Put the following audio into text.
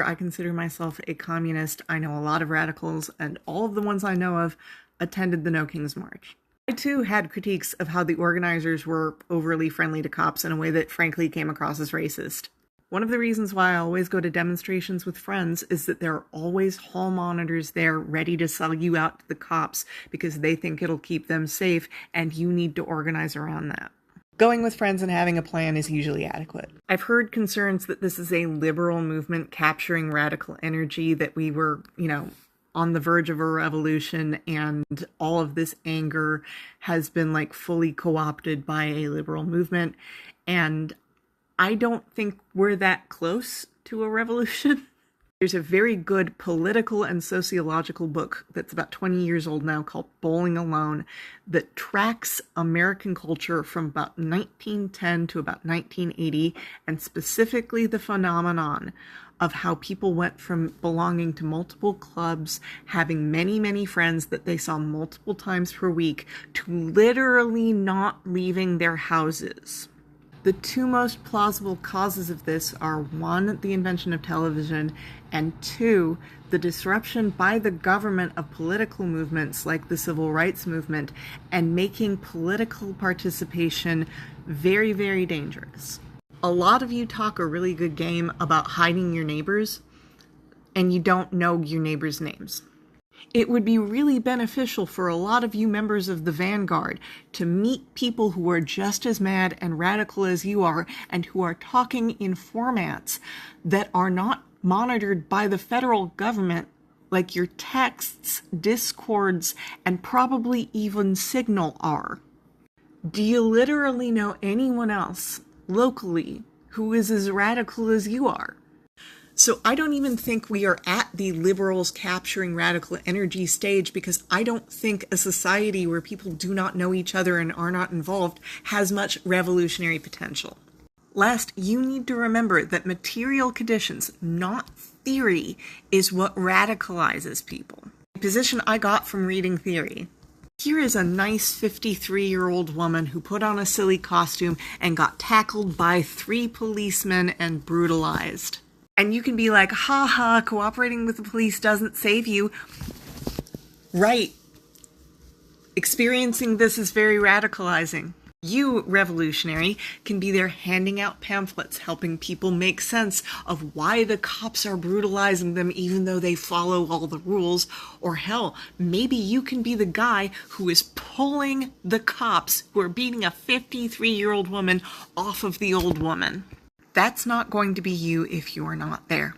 I consider myself a communist. I know a lot of radicals, and all of the ones I know of attended the No Kings March. I too had critiques of how the organizers were overly friendly to cops in a way that frankly came across as racist. One of the reasons why I always go to demonstrations with friends is that there are always hall monitors there ready to sell you out to the cops because they think it'll keep them safe, and you need to organize around that. Going with friends and having a plan is usually adequate. I've heard concerns that this is a liberal movement capturing radical energy, that we were, on the verge of a revolution, and all of this anger has been fully co-opted by a liberal movement. And I don't think we're that close to a revolution. There's a very good political and sociological book that's about 20 years old now called Bowling Alone that tracks American culture from about 1910 to about 1980, and specifically the phenomenon of how people went from belonging to multiple clubs, having many, many friends that they saw multiple times per week, to literally not leaving their houses. The two most plausible causes of this are, one, the invention of television, and two, the disruption by the government of political movements like the civil rights movement, and making political participation very, very dangerous. A lot of you talk a really good game about hiding your neighbors, and you don't know your neighbors' names. It would be really beneficial for a lot of you members of the Vanguard to meet people who are just as mad and radical as you are, and who are talking in formats that are not monitored by the federal government, like your texts, Discords, and probably even Signal are. Do you literally know anyone else locally who is as radical as you are? So I don't even think we are at the liberals capturing radical energy stage, because I don't think a society where people do not know each other and are not involved has much revolutionary potential. Last, you need to remember that material conditions, not theory, is what radicalizes people. The position I got from reading theory. Here is a nice 53-year-old woman who put on a silly costume and got tackled by 3 policemen and brutalized. And you can be like, ha, cooperating with the police doesn't save you. Right. Experiencing this is very radicalizing. You, revolutionary, can be there handing out pamphlets, helping people make sense of why the cops are brutalizing them even though they follow all the rules. Or hell, maybe you can be the guy who is pulling the cops who are beating a 53-year-old woman off of the old woman. That's not going to be you if you are not there.